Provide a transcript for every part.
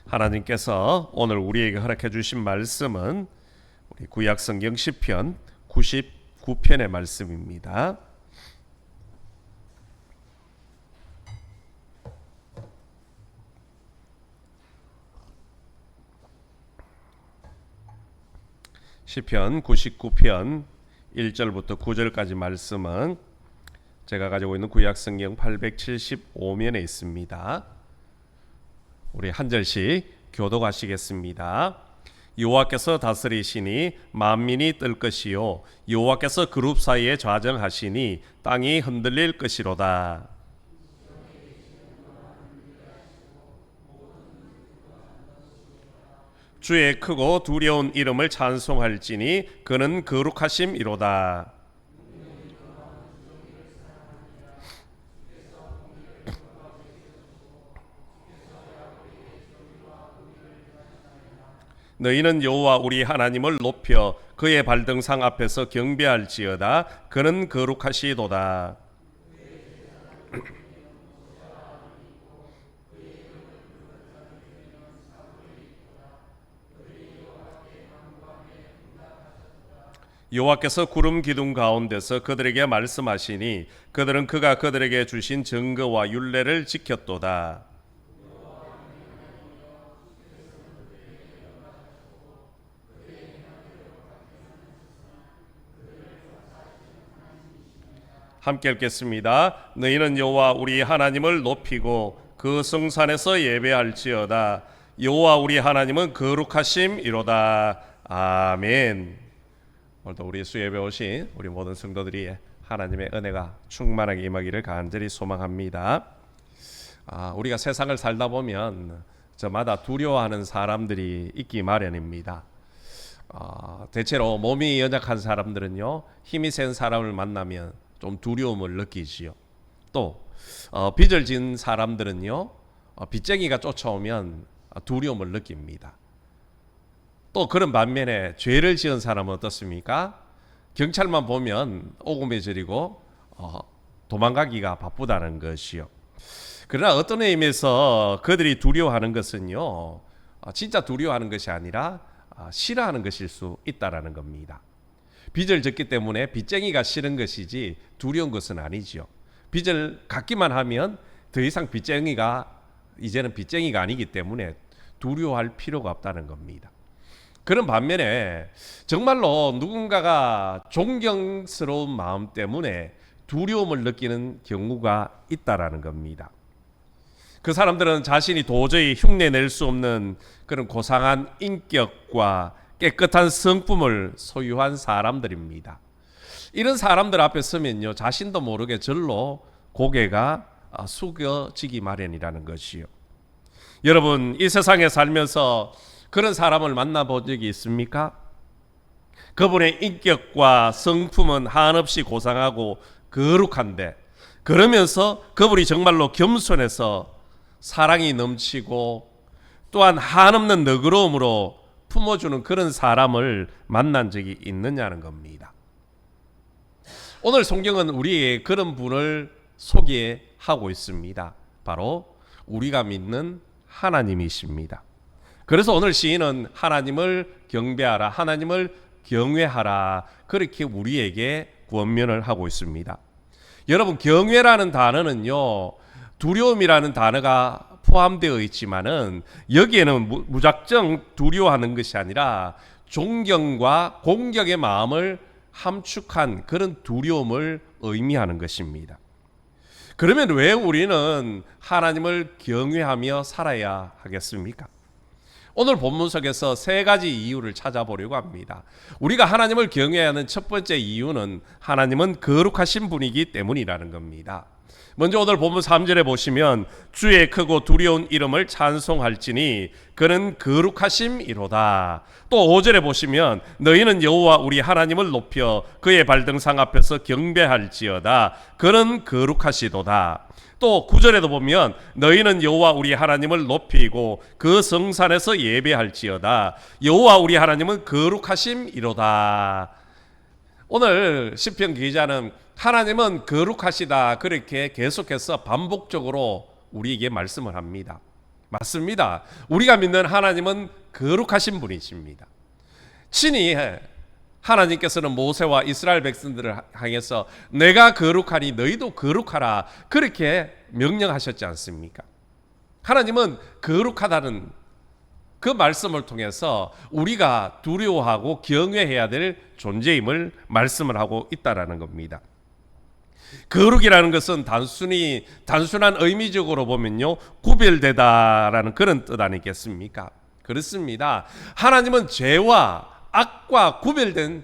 하나님께서 오늘 우리에게 허락해 주신 말씀은 우리 구약성경 시편 99편의 말씀입니다. 시편 99편 1절부터 9절까지 말씀은 제가 가지고 있는 구약성경 875면에 있습니다. 우리 한 절씩 교독하시겠습니다. 여호와께서 다스리시니 만민이 뜰 것이요 여호와께서 그룹 사이에 좌정하시니 땅이 흔들릴 것이로다. 주의 크고 두려운 이름을 찬송할지니 그는 거룩하심이로다. 너희는 여호와 우리 하나님을 높여 그의 발등상 앞에서 경배할지어다. 그는 거룩하시도다. 여호와께서 구름 기둥 가운데서 그들에게 말씀하시니 그들은 그가 그들에게 주신 증거와 율례를 지켰도다. 함께 읽겠습니다. 너희는 여호와 우리 하나님을 높이고 그 성산에서 예배할지어다. 여호와 우리 하나님은 거룩하심이로다. 아멘. 오늘도 우리 수예배 오신 우리 모든 성도들이 하나님의 은혜가 충만하게 임하기를 간절히 소망합니다. 우리가 세상을 살다 보면 저마다 두려워하는 사람들이 있기 마련입니다. 대체로 몸이 연약한 사람들은요, 힘이 센 사람을 만나면 좀 두려움을 느끼지요. 또 빚을 진 사람들은요, 빚쟁이가 쫓아오면 두려움을 느낍니다. 또 그런 반면에 죄를 지은 사람은 어떻습니까? 경찰만 보면 오금해저리고 도망가기가 바쁘다는 것이요. 그러나 어떤 의미에서 그들이 두려워하는 것은요, 진짜 두려워하는 것이 아니라 싫어하는 것일 수 있다라는 겁니다. 빚을 졌기 때문에 빚쟁이가 싫은 것이지 두려운 것은 아니죠. 빚을 갚기만 하면 더 이상 이제는 빚쟁이가 아니기 때문에 두려워할 필요가 없다는 겁니다. 그런 반면에 정말로 누군가가 존경스러운 마음 때문에 두려움을 느끼는 경우가 있다라는 겁니다. 그 사람들은 자신이 도저히 흉내낼 수 없는 그런 고상한 인격과 깨끗한 성품을 소유한 사람들입니다. 이런 사람들 앞에 서면요, 자신도 모르게 절로 고개가 숙여지기 마련이라는 것이요. 여러분, 이 세상에 살면서 그런 사람을 만나본 적이 있습니까? 그분의 인격과 성품은 한없이 고상하고 거룩한데, 그러면서 그분이 정말로 겸손해서 사랑이 넘치고 또한 한없는 너그러움으로 품어주는 그런 사람을 만난 적이 있느냐는 겁니다. 오늘 성경은 우리에게 그런 분을 소개하고 있습니다. 바로 우리가 믿는 하나님이십니다. 그래서 오늘 시인은 하나님을 경배하라, 하나님을 경외하라, 그렇게 우리에게 권면을 하고 있습니다. 여러분, 경외라는 단어는요, 두려움이라는 단어가 포함되어 있지만은 여기에는 무작정 두려워하는 것이 아니라 존경과 공격의 마음을 함축한 그런 두려움을 의미하는 것입니다. 그러면 왜 우리는 하나님을 경외하며 살아야 하겠습니까? 오늘 본문 속에서 세 가지 이유를 찾아보려고 합니다. 우리가 하나님을 경외하는 첫 번째 이유는 하나님은 거룩하신 분이기 때문이라는 겁니다. 먼저 오늘 본문 3절에 보시면 주의 크고 두려운 이름을 찬송할지니 그는 거룩하심이로다. 또 5절에 보시면 너희는 여호와 우리 하나님을 높여 그의 발등상 앞에서 경배할지어다. 그는 거룩하시도다. 또 9절에도 보면 너희는 여호와 우리 하나님을 높이고 그 성산에서 예배할지어다. 여호와 우리 하나님은 거룩하심이로다. 오늘 시편 기자는 하나님은 거룩하시다 그렇게 계속해서 반복적으로 우리에게 말씀을 합니다. 맞습니다. 우리가 믿는 하나님은 거룩하신 분이십니다. 친히 하나님께서는 모세와 이스라엘 백성들을 향해서 내가 거룩하니 너희도 거룩하라 그렇게 명령하셨지 않습니까? 하나님은 거룩하다는 그 말씀을 통해서 우리가 두려워하고 경외해야 될 존재임을 말씀을 하고 있다라는 겁니다. 거룩이라는 것은 단순한 의미적으로 보면요, 구별되다라는 그런 뜻 아니겠습니까? 그렇습니다. 하나님은 죄와 악과 구별된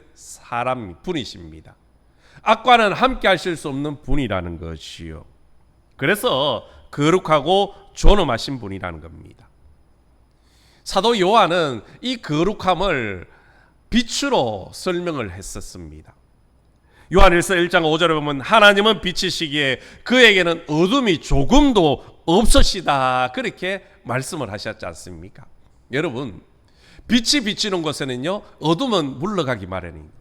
분이십니다. 악과는 함께 하실 수 없는 분이라는 것이요. 그래서 거룩하고 존엄하신 분이라는 겁니다. 사도 요한은 이 거룩함을 빛으로 설명을 했었습니다. 요한일서 1장 5절에 보면 하나님은 빛이시기에 그에게는 어둠이 조금도 없으시다 그렇게 말씀을 하셨지 않습니까? 여러분, 빛이 비치는 곳에는요 어둠은 물러가기 마련입니다.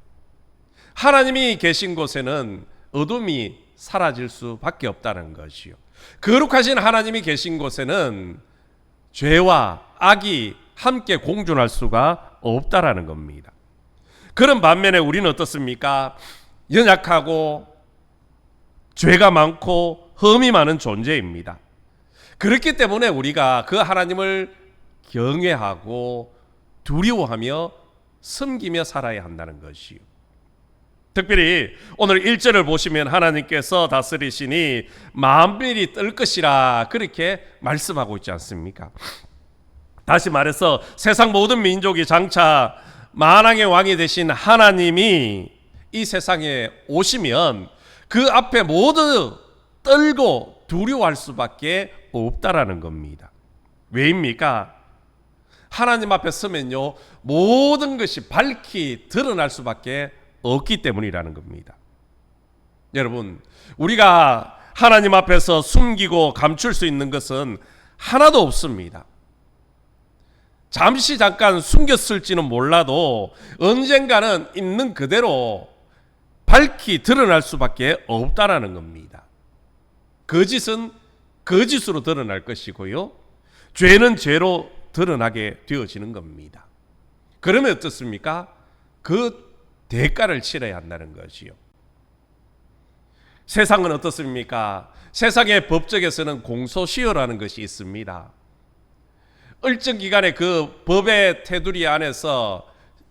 하나님이 계신 곳에는 어둠이 사라질 수밖에 없다는 것이요. 거룩하신 하나님이 계신 곳에는 죄와 악이 함께 공존할 수가 없다라는 겁니다. 그런 반면에 우리는 어떻습니까? 연약하고 죄가 많고 흠이 많은 존재입니다. 그렇기 때문에 우리가 그 하나님을 경외하고 두려워하며 섬기며 살아야 한다는 것이요. 특별히 오늘 1절을 보시면 하나님께서 다스리시니 만민이 뜰 것이라 그렇게 말씀하고 있지 않습니까? 다시 말해서 세상 모든 민족이 장차 만왕의 왕이 되신 하나님이 이 세상에 오시면 그 앞에 모두 떨고 두려워할 수밖에 없다라는 겁니다. 왜입니까? 하나님 앞에 서면요 모든 것이 밝히 드러날 수밖에 없기 때문이라는 겁니다. 여러분, 우리가 하나님 앞에서 숨기고 감출 수 있는 것은 하나도 없습니다. 잠깐 숨겼을지는 몰라도 언젠가는 있는 그대로 밝히 드러날 수밖에 없다라는 겁니다. 거짓은 거짓으로 드러날 것이고요, 죄는 죄로 드러나게 되어지는 겁니다. 그러면 어떻습니까? 그 대가를 치러야 한다는 것이요. 세상은 어떻습니까? 세상의 법적에서는 공소시효라는 것이 있습니다. 일정 기간의 그 법의 테두리 안에서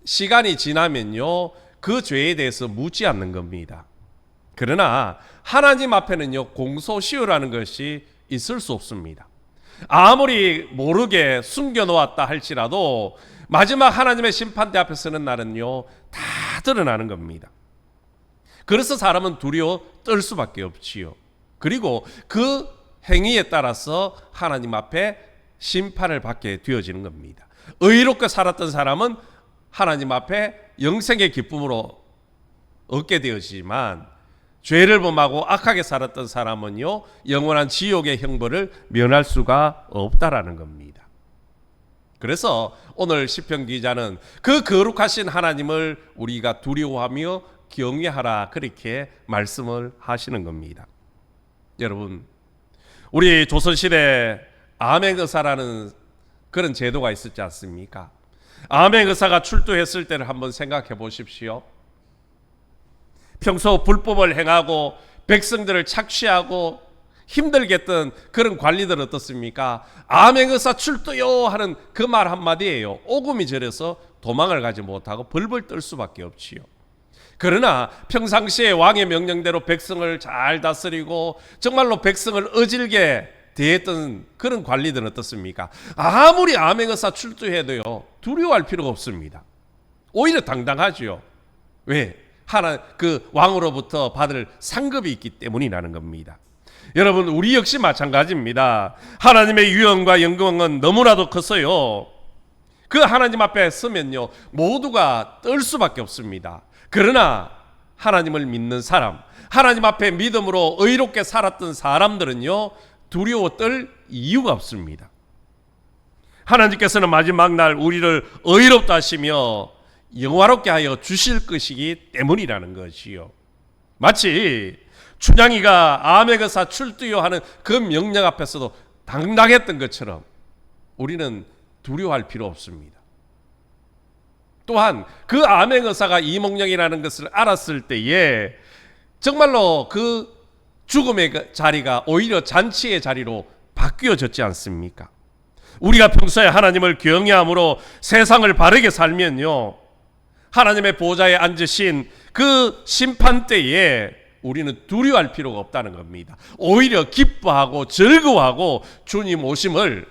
시간이 지나면요 그 죄에 대해서 묻지 않는 겁니다. 그러나 하나님 앞에는요 공소시효라는 것이 있을 수 없습니다. 아무리 모르게 숨겨놓았다 할지라도 마지막 하나님의 심판대 앞에 서는 날은요 다 드러나는 겁니다. 그래서 사람은 두려워 떨 수밖에 없지요. 그리고 그 행위에 따라서 하나님 앞에 심판을 받게 되어지는 겁니다. 의롭게 살았던 사람은 하나님 앞에 영생의 기쁨으로 얻게 되어지지만 죄를 범하고 악하게 살았던 사람은요 영원한 지옥의 형벌을 면할 수가 없다라는 겁니다. 그래서 오늘 시편 기자는 그 거룩하신 하나님을 우리가 두려워하며 경외하라 그렇게 말씀을 하시는 겁니다. 여러분, 우리 조선시대 암행의사라는 그런 제도가 있었지 않습니까? 암행의사가 출두했을 때를 한번 생각해 보십시오. 평소 불법을 행하고 백성들을 착취하고 힘들게 했던 그런 관리들 어떻습니까? 암행의사 출두요 하는 그 말 한마디예요. 오금이 저려서 도망을 가지 못하고 벌벌 떨 수밖에 없지요. 그러나 평상시에 왕의 명령대로 백성을 잘 다스리고 정말로 백성을 어질게 대했던 그런 관리들은 어떻습니까? 아무리 암행의사 출두해도요 두려워할 필요가 없습니다. 오히려 당당하지요. 왜? 그 왕으로부터 받을 상급이 있기 때문이라는 겁니다. 여러분, 우리 역시 마찬가지입니다. 하나님의 유형과 영광은 너무나도 커서요 그 하나님 앞에 서면요 모두가 떨 수밖에 없습니다. 그러나 하나님을 믿는 사람, 하나님 앞에 믿음으로 의롭게 살았던 사람들은요 두려워 떨 이유가 없습니다. 하나님께서는 마지막 날 우리를 의롭다 하시며 영화롭게 하여 주실 것이기 때문이라는 것이요. 마치 춘향이가 암행의사 출두요 하는 그 명령 앞에서도 당당했던 것처럼 우리는 두려워할 필요 없습니다. 또한 그 암행 의사가 이몽룡이라는 것을 알았을 때에 정말로 그 죽음의 자리가 오히려 잔치의 자리로 바뀌어졌지 않습니까? 우리가 평소에 하나님을 경외함으로 세상을 바르게 살면요, 하나님의 보좌에 앉으신 그 심판대에 우리는 두려워할 필요가 없다는 겁니다. 오히려 기뻐하고 즐거워하고 주님 오심을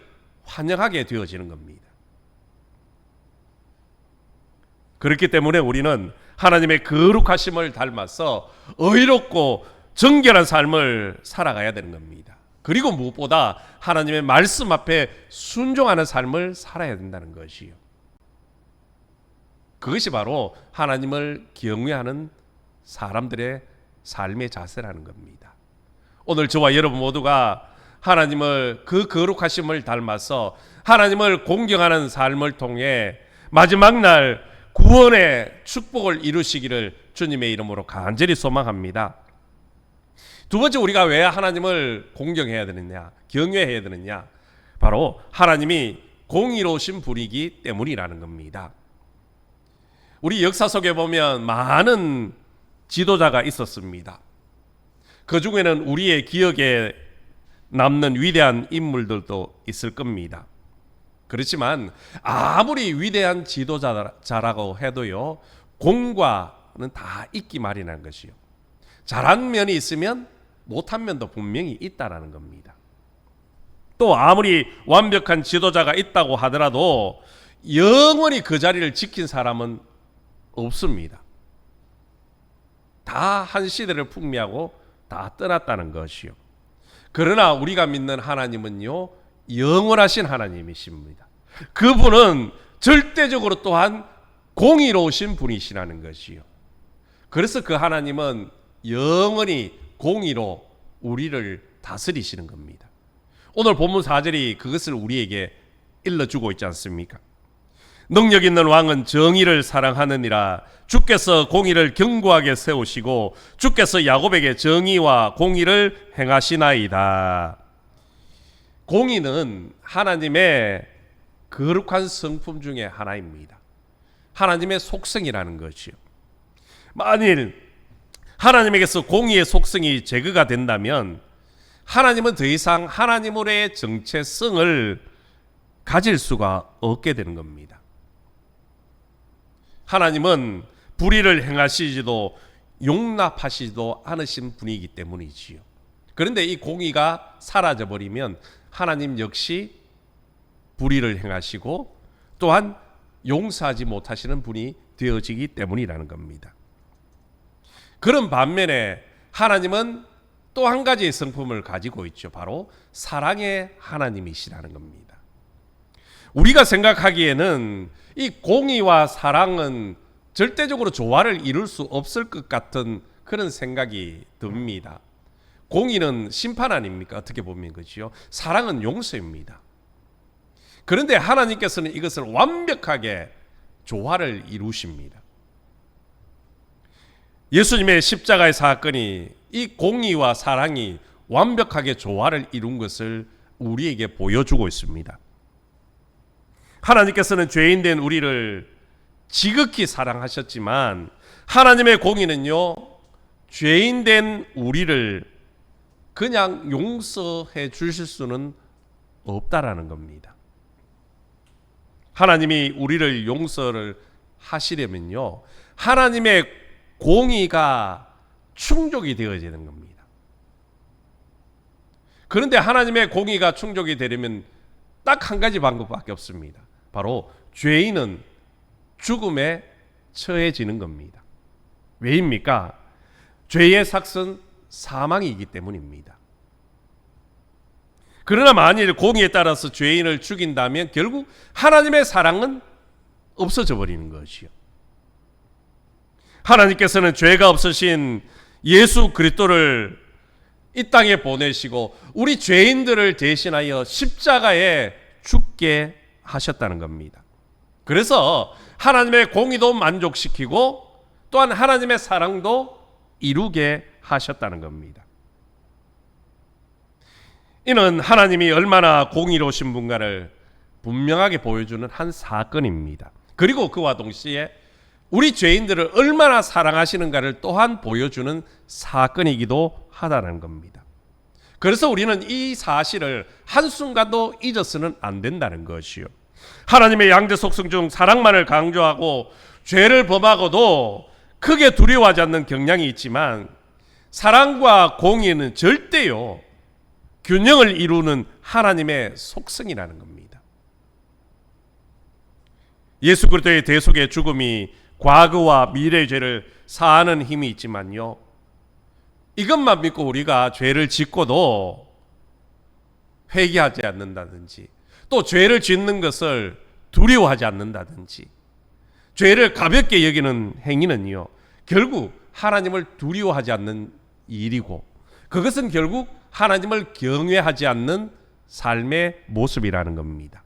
환영하게 되어지는 겁니다. 그렇기 때문에 우리는 하나님의 거룩하심을 닮아서 의롭고 정결한 삶을 살아가야 되는 겁니다. 그리고 무엇보다 하나님의 말씀 앞에 순종하는 삶을 살아야 된다는 것이요. 그것이 바로 하나님을 경외하는 사람들의 삶의 자세라는 겁니다. 오늘 저와 여러분 모두가 하나님을 그 거룩하심을 닮아서 하나님을 공경하는 삶을 통해 마지막 날 구원의 축복을 이루시기를 주님의 이름으로 간절히 소망합니다. 두 번째, 우리가 왜 하나님을 공경해야 되느냐, 경외해야 되느냐, 바로 하나님이 공의로우신 분이기 때문이라는 겁니다. 우리 역사 속에 보면 많은 지도자가 있었습니다. 그 중에는 우리의 기억에 남는 위대한 인물들도 있을 겁니다. 그렇지만 아무리 위대한 지도자라고 해도요, 공과는 다 있기 마련한 것이요. 잘한 면이 있으면 못한 면도 분명히 있다라는 겁니다. 또 아무리 완벽한 지도자가 있다고 하더라도 영원히 그 자리를 지킨 사람은 없습니다. 다 한 시대를 풍미하고 다 떠났다는 것이요. 그러나 우리가 믿는 하나님은요, 영원하신 하나님이십니다. 그분은 절대적으로 또한 공의로우신 분이시라는 것이요. 그래서 그 하나님은 영원히 공의로 우리를 다스리시는 겁니다. 오늘 본문 4절이 그것을 우리에게 일러주고 있지 않습니까? 능력 있는 왕은 정의를 사랑하느니라. 주께서 공의를 견고하게 세우시고 주께서 야곱에게 정의와 공의를 행하시나이다. 공의는 하나님의 거룩한 성품 중에 하나입니다. 하나님의 속성이라는 것이요. 만일 하나님에게서 공의의 속성이 제거가 된다면 하나님은 더 이상 하나님으로의 정체성을 가질 수가 없게 되는 겁니다. 하나님은 불의를 행하시지도 용납하시지도 않으신 분이기 때문이지요. 그런데 이 공의가 사라져버리면 하나님 역시 불의를 행하시고 또한 용서하지 못하시는 분이 되어지기 때문이라는 겁니다. 그런 반면에 하나님은 또 한 가지의 성품을 가지고 있죠. 바로 사랑의 하나님이시라는 겁니다. 우리가 생각하기에는 이 공의와 사랑은 절대적으로 조화를 이룰 수 없을 것 같은 그런 생각이 듭니다. 공의는 심판 아닙니까? 어떻게 보면 그렇죠. 사랑은 용서입니다. 그런데 하나님께서는 이것을 완벽하게 조화를 이루십니다. 예수님의 십자가의 사건이 이 공의와 사랑이 완벽하게 조화를 이룬 것을 우리에게 보여주고 있습니다. 하나님께서는 죄인된 우리를 지극히 사랑하셨지만 하나님의 공의는요, 죄인된 우리를 그냥 용서해 주실 수는 없다라는 겁니다. 하나님이 우리를 용서를 하시려면요, 하나님의 공의가 충족이 되어지는 겁니다. 그런데 하나님의 공의가 충족이 되려면 딱 한 가지 방법밖에 없습니다. 바로 죄인은 죽음에 처해지는 겁니다. 왜입니까? 죄의 삭은 사망이기 때문입니다. 그러나 만일 공의에 따라서 죄인을 죽인다면 결국 하나님의 사랑은 없어져 버리는 것이요. 하나님께서는 죄가 없으신 예수 그리스도를 이 땅에 보내시고 우리 죄인들을 대신하여 십자가에 죽게 하셨다는 겁니다. 그래서 하나님의 공의도 만족시키고 또한 하나님의 사랑도 이루게 하셨다는 겁니다. 이는 하나님이 얼마나 공의로우신 분가를 분명하게 보여주는 한 사건입니다. 그리고 그와 동시에 우리 죄인들을 얼마나 사랑하시는가를 또한 보여주는 사건이기도 하다는 겁니다. 그래서 우리는 이 사실을 한순간도 잊어서는 안 된다는 것이요. 하나님의 양대 속성 중 사랑만을 강조하고 죄를 범하고도 크게 두려워하지 않는 경향이 있지만 사랑과 공의는 절대요 균형을 이루는 하나님의 속성이라는 겁니다. 예수 그리스도의 대속의 죽음이 과거와 미래의 죄를 사하는 힘이 있지만요, 이것만 믿고 우리가 죄를 짓고도 회개하지 않는다든지 또 죄를 짓는 것을 두려워하지 않는다든지 죄를 가볍게 여기는 행위는요 결국 하나님을 두려워하지 않는 일이고 그것은 결국 하나님을 경외하지 않는 삶의 모습이라는 겁니다.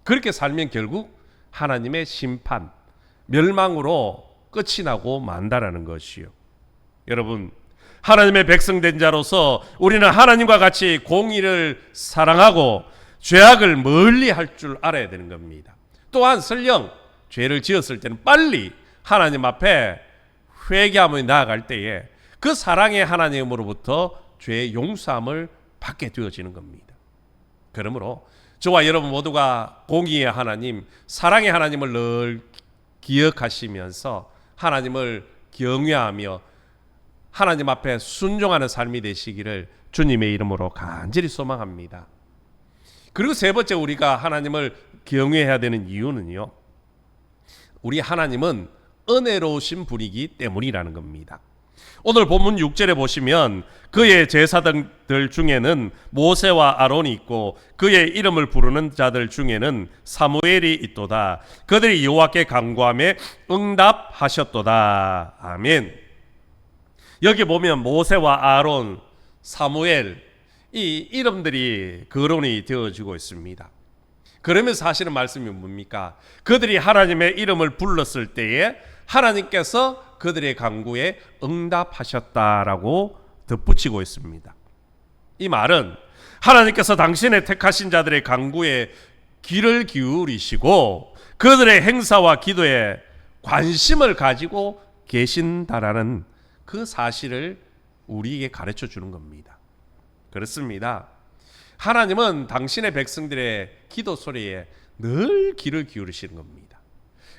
그렇게 살면 결국 하나님의 심판, 멸망으로 끝이 나고 만다라는 것이요. 여러분, 하나님의 백성된 자로서 우리는 하나님과 같이 공의를 사랑하고 죄악을 멀리 할 줄 알아야 되는 겁니다. 또한 설령 죄를 지었을 때는 빨리 하나님 앞에 회개하며 나아갈 때에 그 사랑의 하나님으로부터 죄의 용서함을 받게 되어지는 겁니다. 그러므로 저와 여러분 모두가 공의의 하나님, 사랑의 하나님을 늘 기억하시면서 하나님을 경외하며 하나님 앞에 순종하는 삶이 되시기를 주님의 이름으로 간절히 소망합니다. 그리고 세 번째 우리가 하나님을 경외해야 되는 이유는요, 우리 하나님은 은혜로우신 분이기 때문이라는 겁니다. 오늘 본문 6절에 보시면 그의 제사장들 중에는 모세와 아론이 있고 그의 이름을 부르는 자들 중에는 사무엘이 있도다. 그들이 여호와께 간구하며 응답하셨도다. 아멘. 여기 보면 모세와 아론, 사무엘 이 이름들이 거론이 되어지고 있습니다. 그러면 사실은 말씀이 뭡니까? 그들이 하나님의 이름을 불렀을 때에 하나님께서 그들의 간구에 응답하셨다라고 덧붙이고 있습니다. 이 말은 하나님께서 당신의 택하신 자들의 간구에 귀를 기울이시고 그들의 행사와 기도에 관심을 가지고 계신다라는 그 사실을 우리에게 가르쳐 주는 겁니다. 그렇습니다. 하나님은 당신의 백성들의 기도 소리에 늘 귀를 기울이시는 겁니다.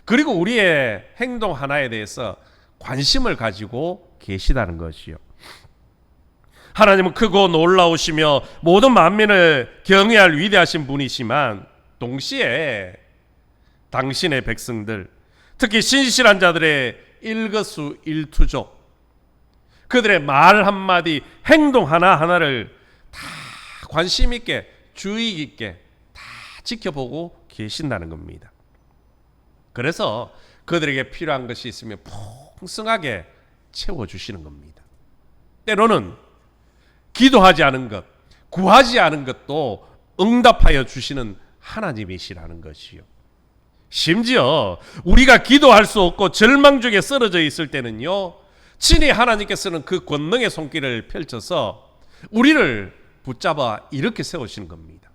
그리고 우리의 행동 하나에 대해서 관심을 가지고 계시다는 것이요. 하나님은 크고 놀라우시며 모든 만민을 경외할 위대하신 분이시만 동시에 당신의 백성들, 특히 신실한 자들의 일거수일투족, 그들의 말 한마디, 행동 하나하나를 다 관심 있게, 주의 깊게 다 지켜보고 계신다는 겁니다. 그래서 그들에게 필요한 것이 있으면 풍성하게 채워주시는 겁니다. 때로는 기도하지 않은 것, 구하지 않은 것도 응답하여 주시는 하나님이시라는 것이요. 심지어 우리가 기도할 수 없고 절망 중에 쓰러져 있을 때는요, 친히 하나님께서는 그 권능의 손길을 펼쳐서 우리를 붙잡아 이렇게 세우시는 겁니다.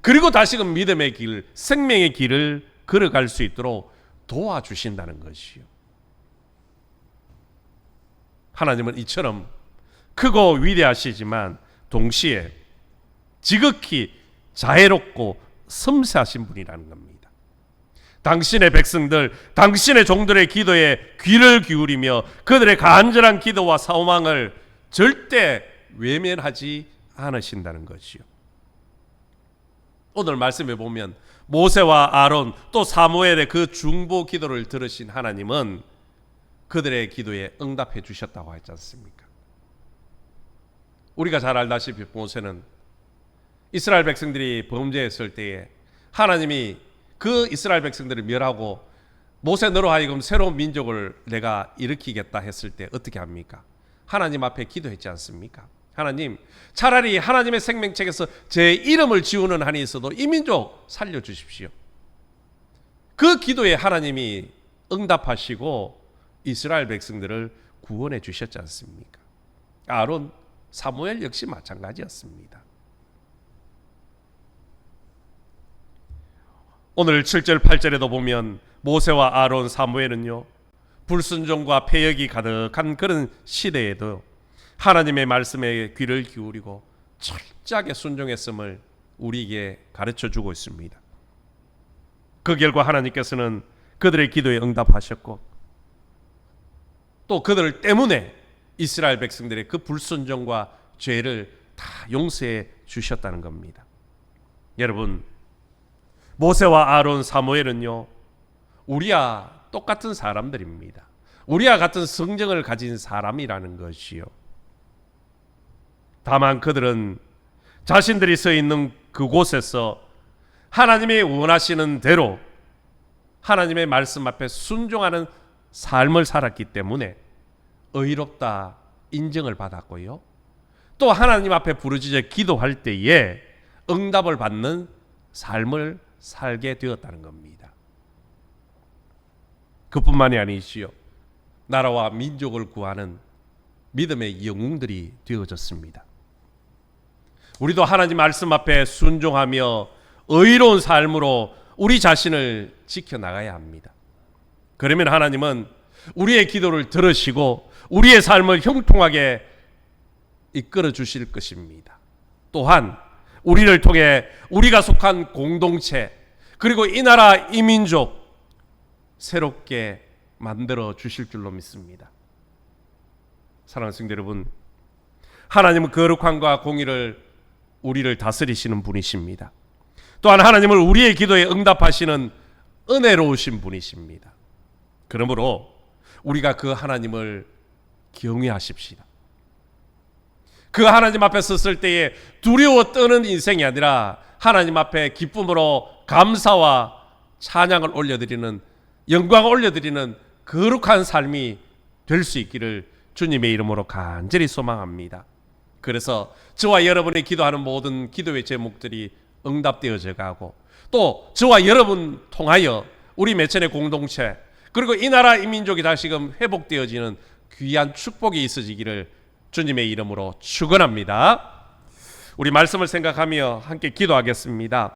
그리고 다시금 믿음의 길, 생명의 길을 걸어갈 수 있도록 도와주신다는 것이요. 하나님은 이처럼 크고 위대하시지만 동시에 지극히 자애롭고 섬세하신 분이라는 겁니다. 당신의 백성들, 당신의 종들의 기도에 귀를 기울이며 그들의 간절한 기도와 소망을 절대 외면하지 않으신다는 것이요. 오늘 말씀에 보면 모세와 아론 또 사무엘의 그 중보 기도를 들으신 하나님은 그들의 기도에 응답해 주셨다고 했지 않습니까? 우리가 잘 알다시피 모세는 이스라엘 백성들이 범죄했을 때에 하나님이 그 이스라엘 백성들을 멸하고 모세 너로 하여금 새로운 민족을 내가 일으키겠다 했을 때 어떻게 합니까? 하나님 앞에 기도했지 않습니까? 하나님, 차라리 하나님의 생명책에서 제 이름을 지우는 한이 있어도 이 민족 살려주십시오. 그 기도에 하나님이 응답하시고 이스라엘 백성들을 구원해 주셨지 않습니까? 아론, 사무엘 역시 마찬가지였습니다. 오늘 7절 8절에도 보면 모세와 아론 사무엘은요, 불순종과 패역이 가득한 그런 시대에도 하나님의 말씀에 귀를 기울이고 철저하게 순종했음을 우리에게 가르쳐주고 있습니다. 그 결과 하나님께서는 그들의 기도에 응답하셨고, 또 그들 때문에 이스라엘 백성들의 그 불순종과 죄를 다 용서해 주셨다는 겁니다. 여러분, 모세와 아론 사무엘은요, 우리와 똑같은 사람들입니다. 우리와 같은 성정을 가진 사람이라는 것이요. 다만 그들은 자신들이 서 있는 그곳에서 하나님이 원하시는 대로 하나님의 말씀 앞에 순종하는 삶을 살았기 때문에 의롭다 인정을 받았고요, 또 하나님 앞에 부르짖어 기도할 때에 응답을 받는 삶을 살게 되었다는 겁니다. 그뿐만이 아니지요, 나라와 민족을 구하는 믿음의 영웅들이 되어졌습니다. 우리도 하나님 말씀 앞에 순종하며 의로운 삶으로 우리 자신을 지켜나가야 합니다. 그러면 하나님은 우리의 기도를 들으시고 우리의 삶을 형통하게 이끌어 주실 것입니다. 또한 우리를 통해 우리가 속한 공동체, 그리고 이 나라 이 민족 새롭게 만들어 주실 줄로 믿습니다. 사랑하는 성도 여러분, 하나님은 거룩함과 공의를 우리를 다스리시는 분이십니다. 또한 하나님은 우리의 기도에 응답하시는 은혜로우신 분이십니다. 그러므로 우리가 그 하나님을 경외하십시다. 그 하나님 앞에 섰을 때에 두려워 떠는 인생이 아니라 하나님 앞에 기쁨으로 감사와 찬양을 올려드리는, 영광을 올려드리는 거룩한 삶이 될 수 있기를 주님의 이름으로 간절히 소망합니다. 그래서 저와 여러분이 기도하는 모든 기도의 제목들이 응답되어져 가고, 또 저와 여러분 통하여 우리 매천의 공동체, 그리고 이 나라 이 민족이 다시금 회복되어지는 귀한 축복이 있어지기를 주님의 이름으로 축원합니다. 우리 말씀을 생각하며 함께 기도하겠습니다.